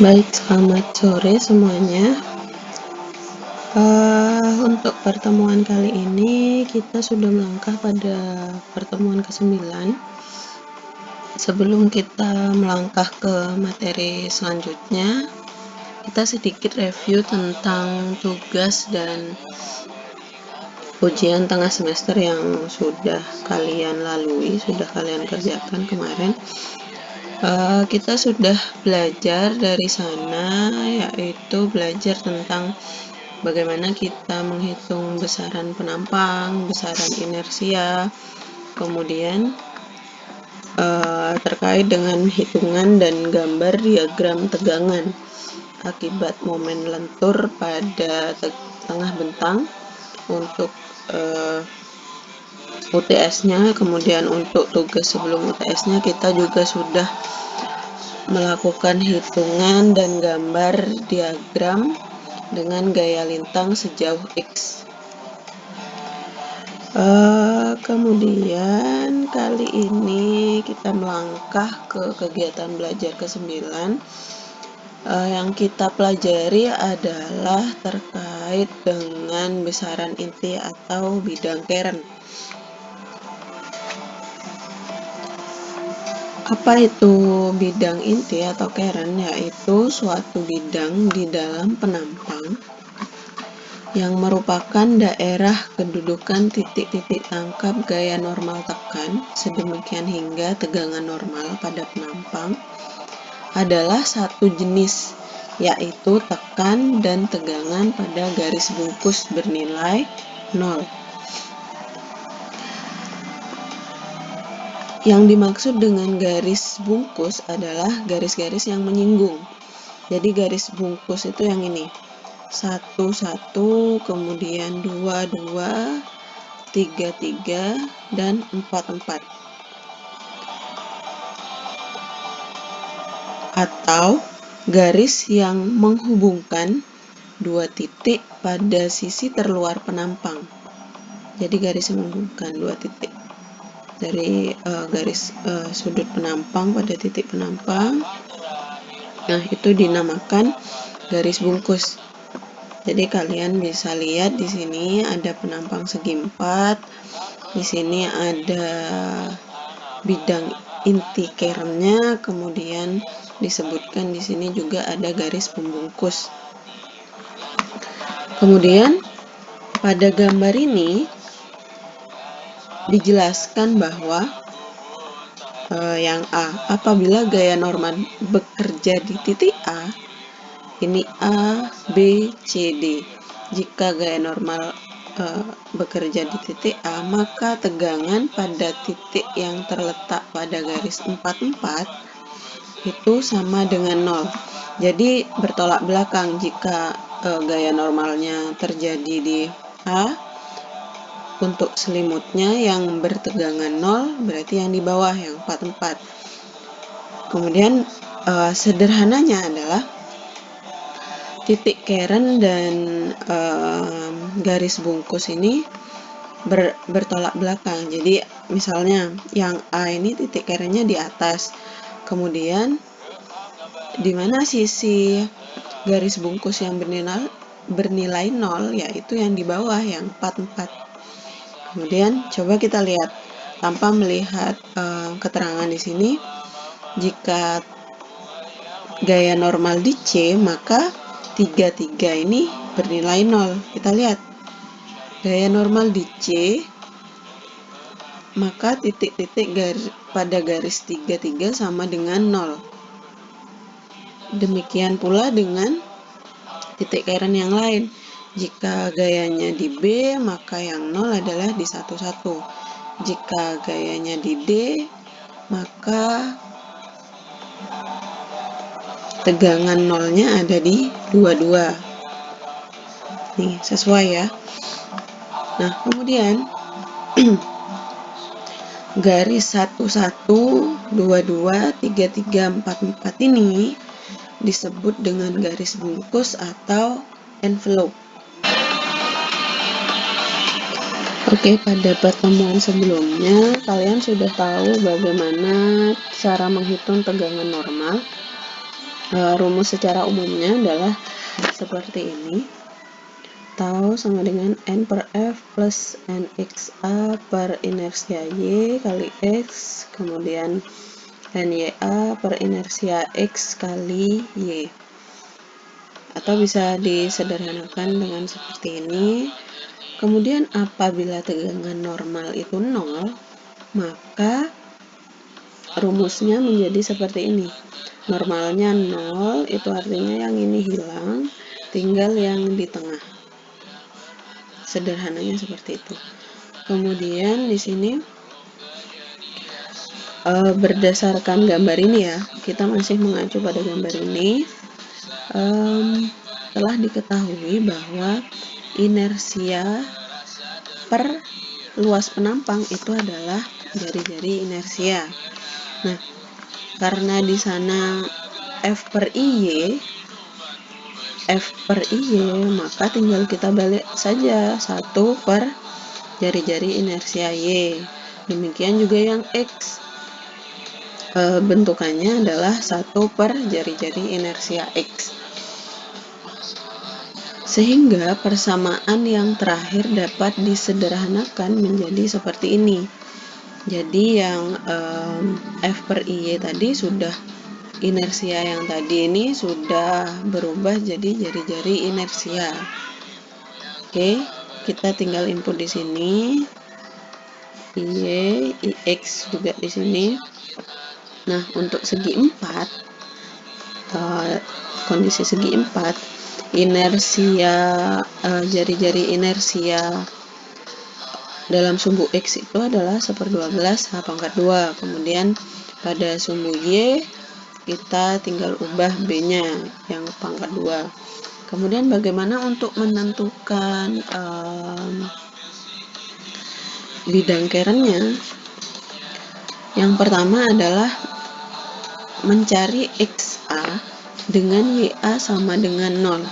Baik, selamat sore semuanya. Untuk pertemuan kali ini kita sudah melangkah pada pertemuan ke-9. Sebelum kita melangkah ke materi selanjutnya, kita sedikit review tentang tugas dan ujian tengah semester yang sudah kalian lalui, sudah kalian kerjakan kemarin. Kita sudah belajar dari sana, yaitu belajar tentang bagaimana kita menghitung besaran penampang, besaran inersia, kemudian terkait dengan hitungan dan gambar diagram tegangan akibat momen lentur pada tengah bentang untuk UTS-nya. Kemudian untuk tugas sebelum UTS-nya kita juga sudah melakukan hitungan dan gambar diagram dengan gaya lintang sejauh X. Kemudian kali ini kita melangkah ke kegiatan belajar ke-9. Yang kita pelajari adalah terkait dengan besaran inti atau bidang keren. Apa itu bidang inti atau keren? Yaitu suatu bidang di dalam penampang yang merupakan daerah kedudukan titik-titik tangkap gaya normal tekan sedemikian hingga tegangan normal pada penampang adalah satu jenis, yaitu tekan dan tegangan pada garis bungkus bernilai 0. Yang dimaksud dengan garis bungkus adalah garis-garis yang menyinggung. Jadi garis bungkus itu yang ini, 1, 1, kemudian 2, 2, 3, 3, dan 4, 4. Atau garis yang menghubungkan dua titik pada sisi terluar penampang. Jadi garis yang menghubungkan dua titik dari garis sudut penampang pada titik penampang. Nah, itu dinamakan garis bungkus. Jadi kalian bisa lihat di sini ada penampang segi 4. Di sini ada bidang inti kerennya, kemudian disebutkan di sini juga ada garis pembungkus. Kemudian pada gambar ini dijelaskan bahwa yang A, apabila gaya normal bekerja di titik A, ini A, B, C, D. Jika gaya normal bekerja di titik A, maka tegangan pada titik yang terletak pada garis 44 itu sama dengan 0. Jadi bertolak belakang. Jika gaya normalnya terjadi di A, untuk selimutnya yang bertegangan 0 berarti yang di bawah yang 44. Kemudian sederhananya adalah titik keren dan garis bungkus ini bertolak belakang. Jadi misalnya yang A ini titik kerennya di atas, kemudian di mana sisi garis bungkus yang bernilai 0, yaitu yang di bawah yang 44. Kemudian coba kita lihat tanpa melihat keterangan di sini. Jika gaya normal di C, maka 33 ini bernilai 0. Kita lihat gaya normal di C, maka titik-titik pada garis 33 sama dengan 0. Demikian pula dengan titik keren yang lain. Jika gayanya di B, maka yang 0 adalah di 11. Jika gayanya di D, maka tegangan 0-nya ada di 22. Nih, sesuai ya. Nah, kemudian garis 11, 22, 33, 44 ini disebut dengan garis bungkus atau envelope. Oke, pada pertemuan sebelumnya kalian sudah tahu bagaimana cara menghitung tegangan normal. Rumus secara umumnya adalah seperti ini. Tau sama dengan N per F plus NXA per inersia Y kali X, kemudian NYA per inersia X kali Y. Atau bisa disederhanakan dengan seperti ini. Kemudian apabila tegangan normal itu 0, maka rumusnya menjadi seperti ini. Normalnya 0, itu artinya yang ini hilang, tinggal yang di tengah. Sederhananya seperti itu. Kemudian di sini berdasarkan gambar ini ya, kita masih mengacu pada gambar ini. Telah diketahui bahwa inersia per luas penampang itu adalah jari-jari inersia. Nah, karena di sana F per IY, maka tinggal kita balik saja 1 per jari-jari inersia Y. Demikian juga yang X, bentukannya adalah 1 per jari-jari inersia X. Sehingga persamaan yang terakhir dapat disederhanakan menjadi seperti ini. Jadi yang F per IY tadi sudah, inersia yang tadi ini sudah berubah jadi jari-jari inersia. Oke, kita tinggal input di sini. IY, IX juga di sini. Nah, untuk segi 4, kondisi segi 4, inersia jari-jari inersia dalam sumbu X itu adalah 1/12 H pangkat 2. Kemudian pada sumbu Y kita tinggal ubah B-nya yang pangkat 2. Kemudian bagaimana untuk menentukan bidang kerennya? Yang pertama adalah mencari XA dengan YA sama dengan 0.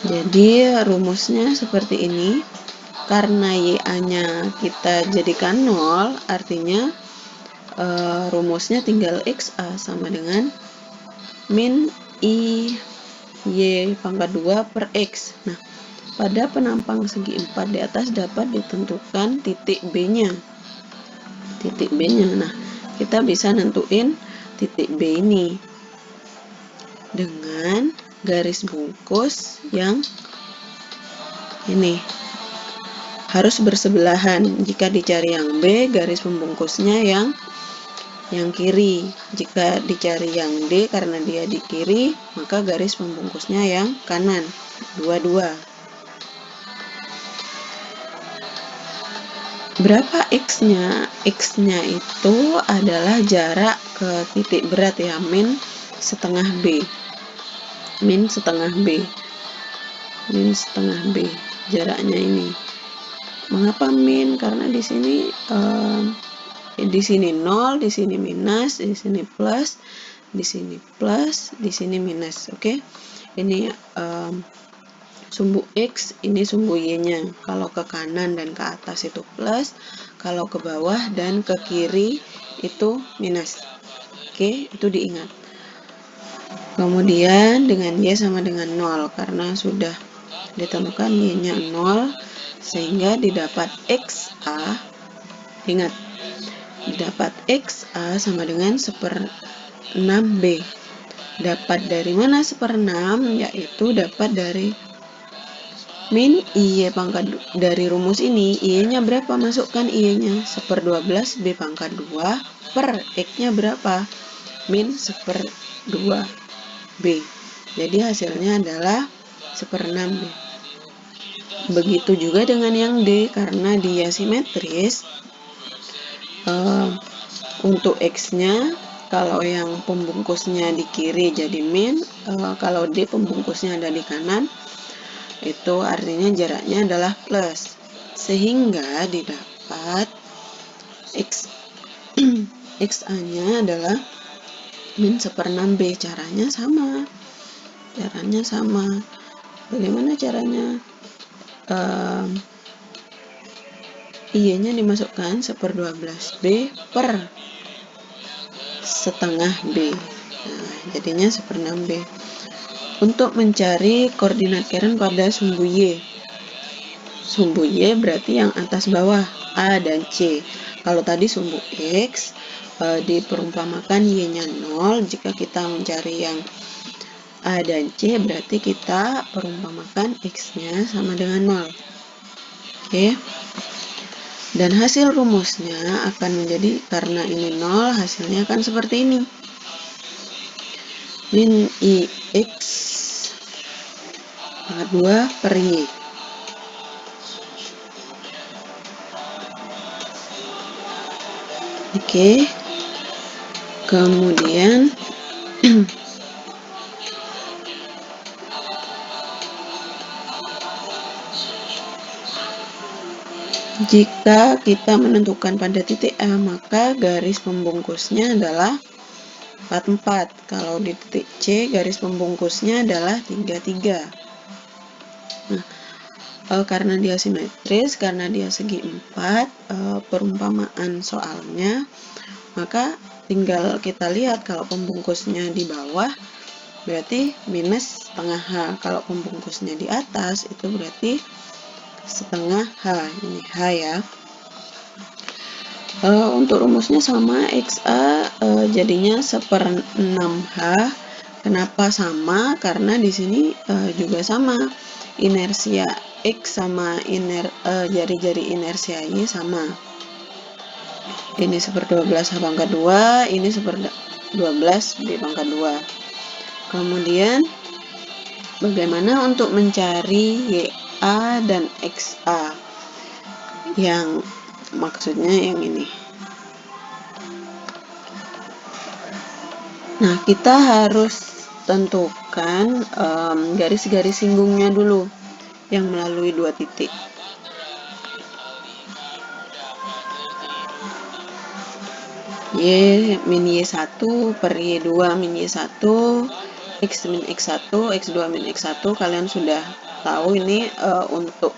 Jadi rumusnya seperti ini. Karena YA-nya kita jadikan 0, artinya rumusnya tinggal XA sama dengan min IY pangkat 2 per X. Nah, pada penampang segi 4 di atas dapat ditentukan titik B-nya. Nah, kita bisa nentuin titik B ini dengan garis bungkus yang ini. Harus bersebelahan. Jika dicari yang B, garis pembungkusnya yang kiri. Jika dicari yang D, karena dia di kiri, maka garis pembungkusnya yang kanan. Dua-dua. Berapa X-nya? X-nya itu adalah jarak ke titik berat ya, min setengah B. Min setengah B. Jaraknya ini. Mengapa min? Karena di sini 0, di sini minus, di sini plus, di sini plus, di sini minus. Oke. Ini sumbu X, ini sumbu Y-nya. Kalau ke kanan dan ke atas itu plus, kalau ke bawah dan ke kiri itu minus. Oke, itu diingat. Kemudian dengan Y sama dengan 0 karena sudah ditemukan Y-nya 0, sehingga didapat XA. Ingat, didapat XA sama dengan 1/6B. Dapat dari mana 1/6? Yaitu dapat dari min IY pangkat dari rumus ini. IY-nya berapa? Masukkan IY-nya 1/12 B pangkat 2 per X-nya berapa? Min 1/2B. Jadi hasilnya adalah 1/6B. Begitu juga dengan yang D, karena dia simetris. Untuk X-nya, kalau yang pembungkusnya di kiri jadi min, kalau D pembungkusnya ada di kanan, itu artinya jaraknya adalah plus. Sehingga didapat XA-nya adalah min 1/6B. Caranya sama. Bagaimana caranya? IY-nya dimasukkan 1/12B per setengah B. Nah, jadinya 1/6 B. Untuk mencari koordinat Karen pada sumbu Y. Sumbu Y berarti yang atas bawah, A dan C. Kalau tadi sumbu X, diperumpamakan Y-nya 0. Jika kita mencari yang A dan C, berarti kita perumpamakan X-nya sama dengan 0. Oke. Dan hasil rumusnya akan menjadi, karena ini 0, hasilnya akan seperti ini. Min IX pangkat 2 per Y. Oke. Kemudian jika kita menentukan pada titik A, maka garis pembungkusnya adalah 44. Kalau di titik C, garis pembungkusnya adalah 33. Nah, karena dia simetris, karena dia segi 4, perumpamaan soalnya, maka tinggal kita lihat kalau pembungkusnya di bawah, berarti minus setengah H. Kalau pembungkusnya di atas, itu berarti setengah H. Ini H ya. Untuk rumusnya sama, XA jadinya 1/6H. Kenapa sama? Karena di sini juga sama, inersia X sama jari-jari inersia Y sama. Ini 1/12 H pangkat 2, ini 1/12 B pangkat 2. Kemudian bagaimana untuk mencari YA dan XA? Yang maksudnya yang ini. Nah, kita harus tentukan garis-garis singgungnya dulu yang melalui 2 titik. Y min Y1 per Y2 min Y1, X min X1, X2 min X1. Kalian sudah tahu ini untuk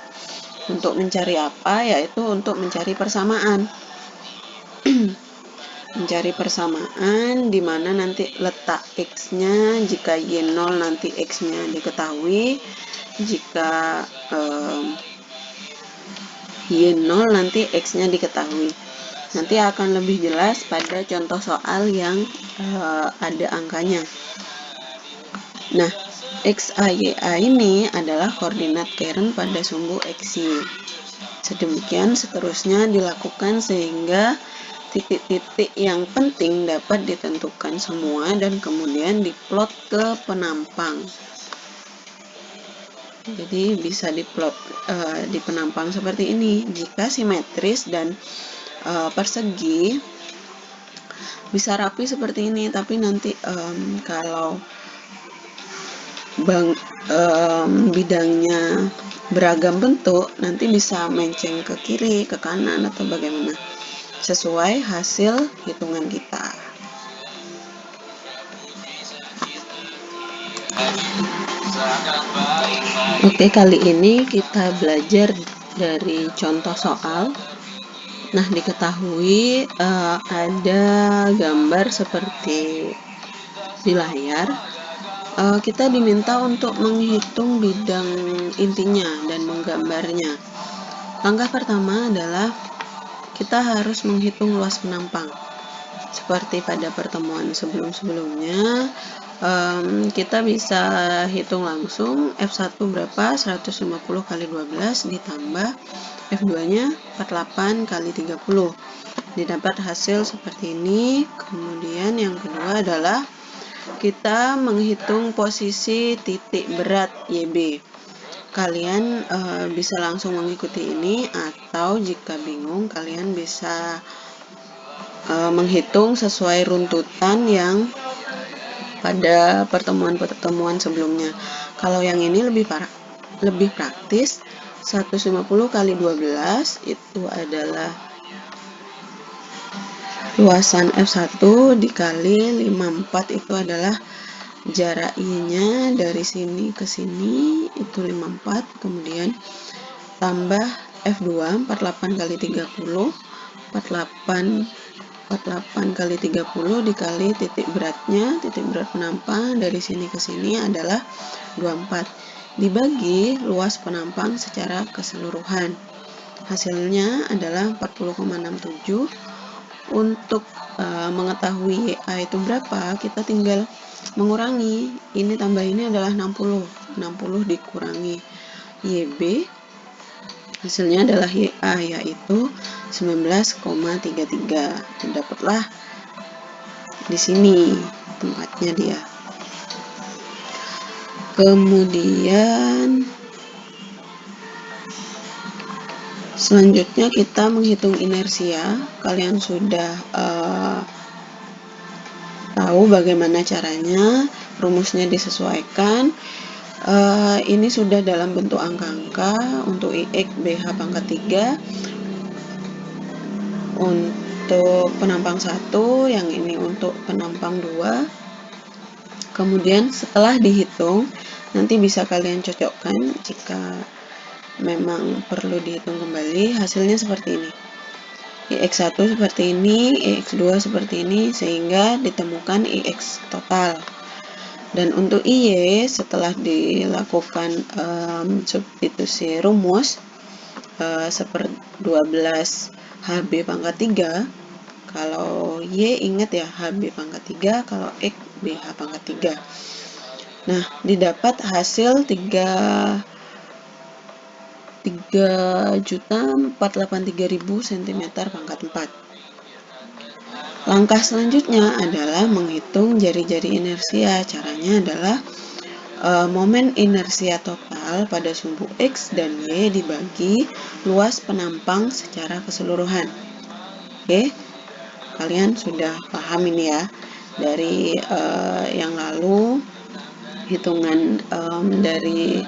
mencari apa, yaitu untuk mencari persamaan. Mencari persamaan di mana nanti letak X-nya, jika Y0 nanti X-nya diketahui, jika Y0 nanti X-nya diketahui. Nanti akan lebih jelas pada contoh soal yang ada angkanya. Nah, XA-YA ini adalah koordinat Karen pada sumbu XY. Sedemikian seterusnya dilakukan sehingga titik-titik yang penting dapat ditentukan semua dan kemudian diplot ke penampang. Jadi bisa diplot di penampang seperti ini. Jika simetris dan persegi bisa rapi seperti ini, tapi nanti kalau bidangnya beragam bentuk, nanti bisa menceng ke kiri, ke kanan, atau bagaimana, sesuai hasil hitungan kita. Oke, kali ini kita belajar dari contoh soal. Nah, diketahui ada gambar seperti di layar. Kita diminta untuk menghitung bidang intinya dan menggambarnya. Langkah pertama adalah kita harus menghitung luas penampang. Seperti pada pertemuan sebelum-sebelumnya, kita bisa hitung langsung F1 berapa, 150 kali 12 ditambah F2-nya 48 kali 30. Didapat hasil seperti ini. Kemudian yang kedua adalah kita menghitung posisi titik berat YB. Kalian bisa langsung mengikuti ini, atau jika bingung kalian bisa menghitung sesuai runtutan yang pada pertemuan-pertemuan sebelumnya. Kalau yang ini lebih praktis, 150 kali 12 itu adalah luasan F1 dikali 54, itu adalah jarak I-nya dari sini ke sini, itu 54. Kemudian tambah F2 48 kali 30, 48 48 kali 30 dikali titik beratnya, titik berat penampang dari sini ke sini adalah 24, dibagi luas penampang secara keseluruhan. Hasilnya adalah 40,67. Untuk mengetahui YA itu berapa, kita tinggal mengurangi. Ini tambah ini adalah 60. 60 dikurangi YB, hasilnya adalah YA, yaitu 19,33. Dapatlah di sini tempatnya dia. Kemudian selanjutnya kita menghitung inersia. Kalian sudah tahu bagaimana caranya, rumusnya disesuaikan. Ini sudah dalam bentuk angka-angka untuk IX BH pangkat 3, untuk penampang 1, yang ini untuk penampang 2. Kemudian setelah dihitung, nanti bisa kalian cocokkan jika memang perlu dihitung kembali. Hasilnya seperti ini. IX1 seperti ini, IX2 seperti ini, sehingga ditemukan IX total. Dan untuk IY setelah dilakukan substitusi rumus 1/12 HB pangkat 3, kalau Y ingat ya HB pangkat 3, kalau X BH pangkat 3. Nah, didapat hasil 3.483.000 cm pangkat 4. Langkah selanjutnya adalah menghitung jari-jari inersia. Caranya adalah momen inersia total pada sumbu X dan Y dibagi luas penampang secara keseluruhan. Oke, kalian sudah paham ini ya dari yang lalu, hitungan dari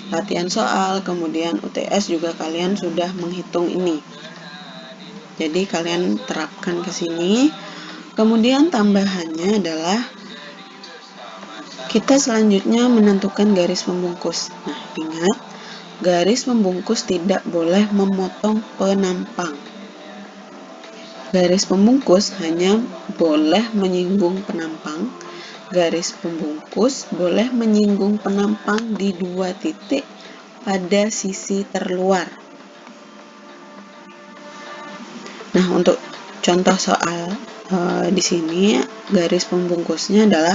latihan soal, kemudian UTS juga kalian sudah menghitung ini. Jadi kalian terapkan ke sini. Kemudian tambahannya adalah kita selanjutnya menentukan garis pembungkus. Nah, ingat, garis pembungkus tidak boleh memotong penampang. Garis pembungkus hanya boleh menyinggung penampang. Garis pembungkus boleh menyinggung penampang di 2 titik pada sisi terluar. Nah, untuk contoh soal di sini garis pembungkusnya adalah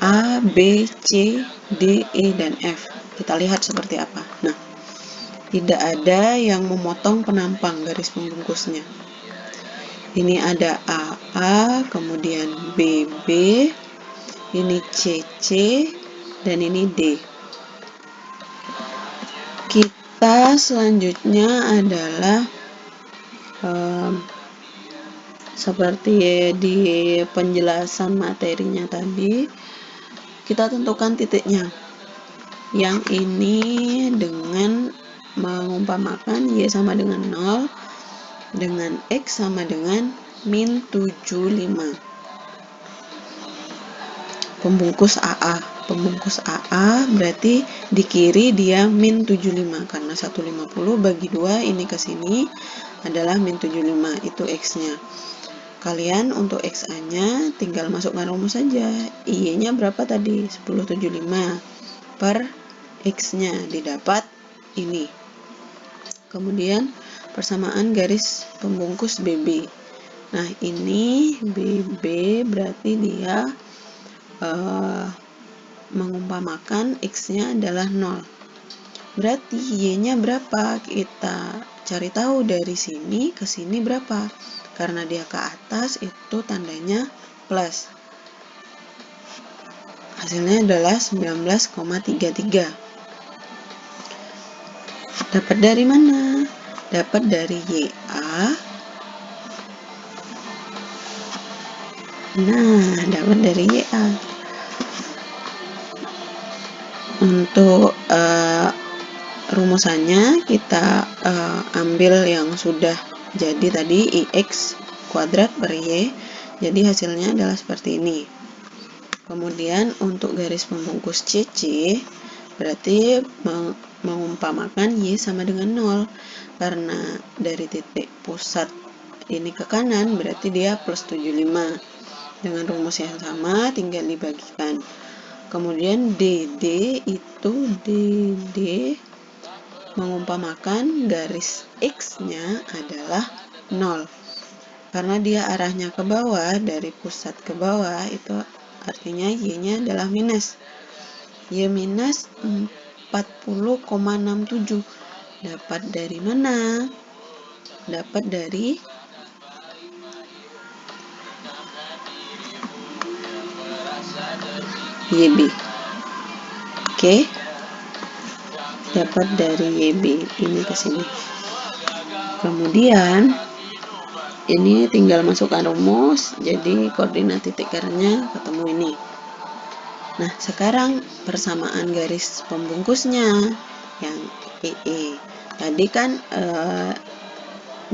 A, B, C, D, E, dan F. Kita lihat seperti apa. Nah, tidak ada yang memotong penampang garis pembungkusnya. Ini ada AA, kemudian BB, ini CC, dan ini D. Kita selanjutnya adalah seperti di penjelasan materinya tadi, kita tentukan titiknya. Yang ini dengan mengumpamakan Y sama dengan 0, dengan X sama dengan min 75. Pembungkus AA. Pembungkus AA berarti di kiri dia min 75, karena 150 bagi 2 ini ke sini adalah min 75, itu X-nya. Kalian untuk XA-nya tinggal masukkan rumus saja. Y-nya berapa tadi? 1075 per X-nya didapat ini. Kemudian persamaan garis pembungkus BB. Nah, ini BB berarti dia mengumpamakan X-nya adalah 0. Berarti Y-nya berapa? Kita cari tahu dari sini ke sini berapa. Karena dia ke atas, itu tandanya plus. Hasilnya adalah 19,33. Dapat dari mana? Dapat dari YA. Nah, dapat dari YA. Untuk rumusannya kita ambil yang sudah jadi tadi, IX kuadrat per Y. Jadi hasilnya adalah seperti ini. Kemudian untuk garis pembungkus CC berarti mengumpamakan Y sama dengan 0, karena dari titik pusat ini ke kanan berarti dia plus 75. Dengan rumus yang sama tinggal dibagikan. Kemudian DD itu DD mengumpamakan garis X-nya adalah 0. Karena dia arahnya ke bawah, dari pusat ke bawah, itu artinya Y-nya adalah minus. Y minus 40,67. Dapat dari mana? Dapat dari YB. Oke. Dapat dari YB ini ke sini. Kemudian ini tinggal masukkan rumus, jadi koordinat titik kerennya ketemu ini. Nah, sekarang persamaan garis pembungkusnya yang EE. Tadi kan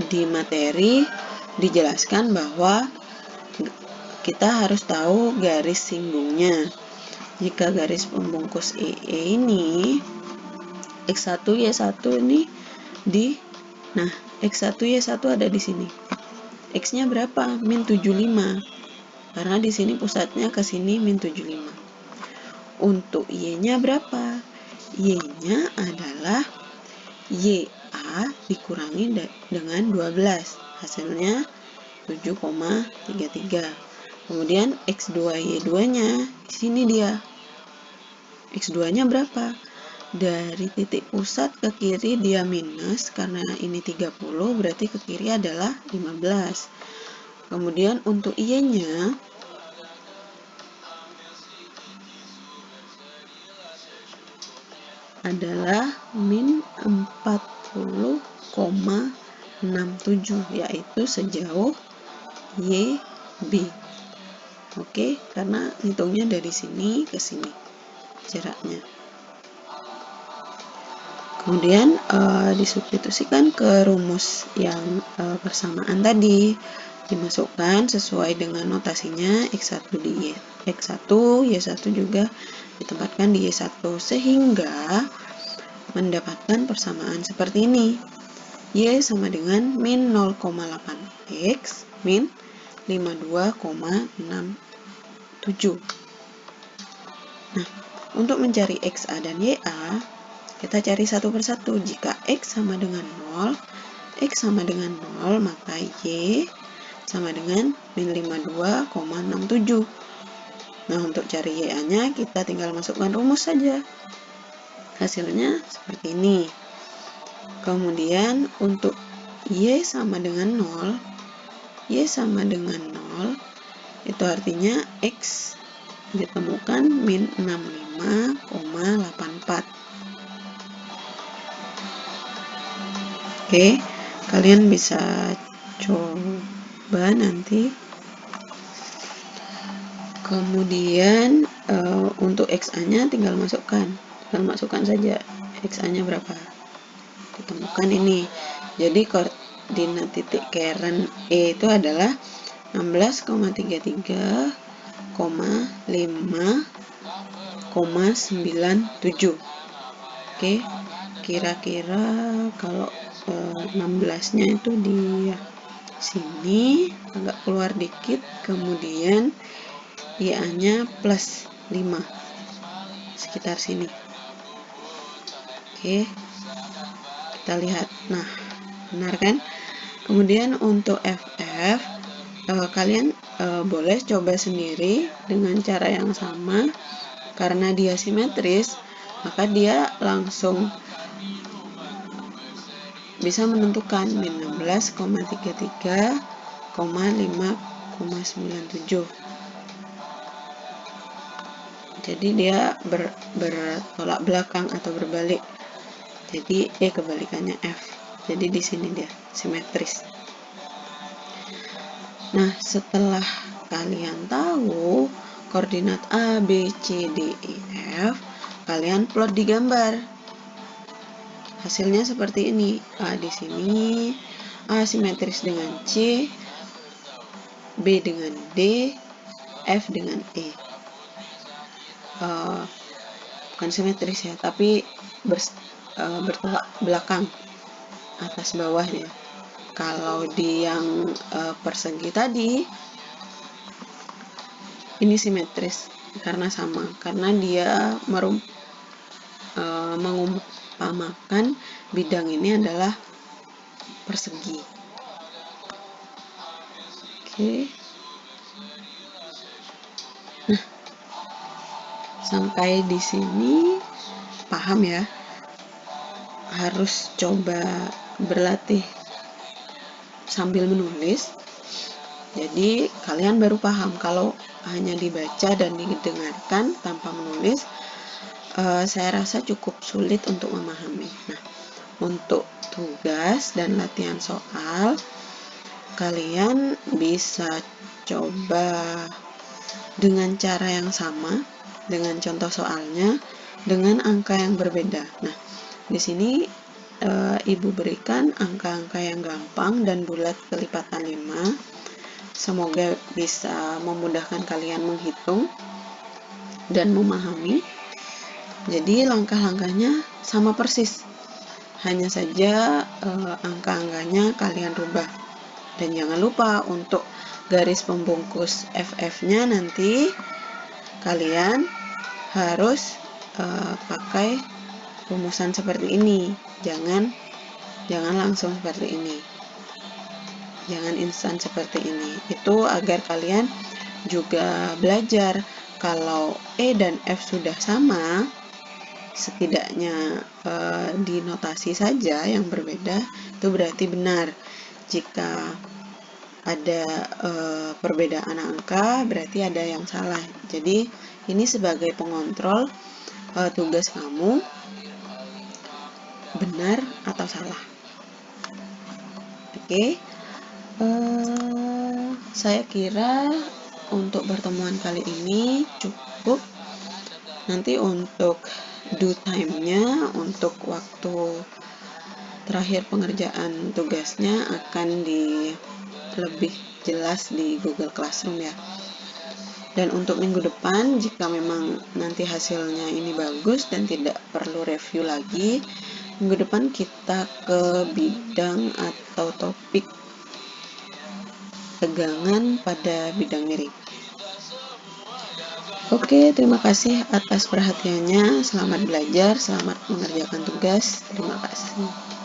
di materi dijelaskan bahwa kita harus tahu garis singgungnya. Jika garis pembungkus EE ini X1 Y1 ini nah X1 Y1 ada di sini. X-nya berapa? Min 75. Karena di sini pusatnya ke sini min 75. Untuk Y-nya berapa? Y-nya adalah YA dikurangi dengan 12. Hasilnya 7,33. Kemudian X2Y2-nya di sini dia. X2-nya berapa? Dari titik pusat ke kiri dia minus, karena ini 30 berarti ke kiri adalah 15. Kemudian untuk Y-nya adalah min 40,67, yaitu sejauh YB. Oke, karena hitungnya dari sini ke sini jaraknya. Kemudian disubstitusikan ke rumus yang persamaan tadi, dimasukkan sesuai dengan notasinya X1 di X1, Y1 juga ditempatkan di Y1 sehingga mendapatkan persamaan seperti ini. Y sama dengan min 0,8 X min 52,67. Nah, untuk mencari XA dan YA, kita cari satu persatu. Jika X sama dengan 0, X sama dengan 0, maka Y sama dengan min 52,67. Nah, untuk cari YA-nya, kita tinggal masukkan rumus saja. Hasilnya seperti ini. Kemudian, untuk Y sama dengan 0, Y sama dengan 0, itu artinya X ditemukan min 65,84. Oke, kalian bisa coba nanti. Kemudian untuk XA-nya tinggal masukkan saja XA-nya berapa. Ditemukan ini. Jadi koordinat titik keren E itu adalah 16,33,5,97. Oke, kira-kira kalau 16-nya itu di sini agak keluar dikit, kemudian YA-nya plus 5 sekitar sini. Oke, kita lihat. Nah, benar kan? Kemudian untuk FF kalian boleh coba sendiri dengan cara yang sama. Karena dia simetris, maka dia langsung bisa menentukan min 16,33,5,97. Jadi dia bertolak belakang atau berbalik. Jadi kebalikannya F. Jadi di sini dia simetris. Nah, setelah kalian tahu koordinat A, B, C, D, E, F, kalian plot di gambar. Hasilnya seperti ini. A di sini, A simetris dengan C, B dengan D, F dengan E. Bukan simetris ya, tapi bertolak belakang, atas bawah ya. Kalau di yang persegi tadi, ini simetris karena sama, karena dia mengumpamakan bidang ini adalah persegi. Oke. Nah, sampai di sini paham ya? Harus coba berlatih sambil menulis. Jadi kalian baru paham. Kalau hanya dibaca dan didengarkan tanpa menulis, saya rasa cukup sulit untuk memahami. Nah, untuk tugas dan latihan soal, kalian bisa coba dengan cara yang sama, dengan contoh soalnya, dengan angka yang berbeda. Nah, di sini Ibu berikan angka-angka yang gampang dan bulat kelipatan 5. Semoga bisa memudahkan kalian menghitung dan memahami. Jadi langkah-langkahnya sama persis, hanya saja angka-angkanya kalian rubah. Dan jangan lupa untuk garis pembungkus FF-nya nanti kalian harus pakai rumusan seperti ini. Jangan langsung seperti ini. Jangan instan seperti ini. Itu agar kalian juga belajar kalau E dan F sudah sama, setidaknya di notasi saja yang berbeda, itu berarti benar. Jika ada perbedaan angka, berarti ada yang salah. Jadi ini sebagai pengontrol tugas kamu benar atau salah. Oke. Saya kira untuk pertemuan kali ini cukup. Nanti untuk due time-nya, untuk waktu terakhir pengerjaan tugasnya akan lebih jelas di Google Classroom ya. Dan untuk minggu depan, jika memang nanti hasilnya ini bagus dan tidak perlu review lagi, minggu depan kita ke bidang atau topik tegangan pada bidang miring. Oke, terima kasih atas perhatiannya. Selamat belajar, selamat mengerjakan tugas. Terima kasih.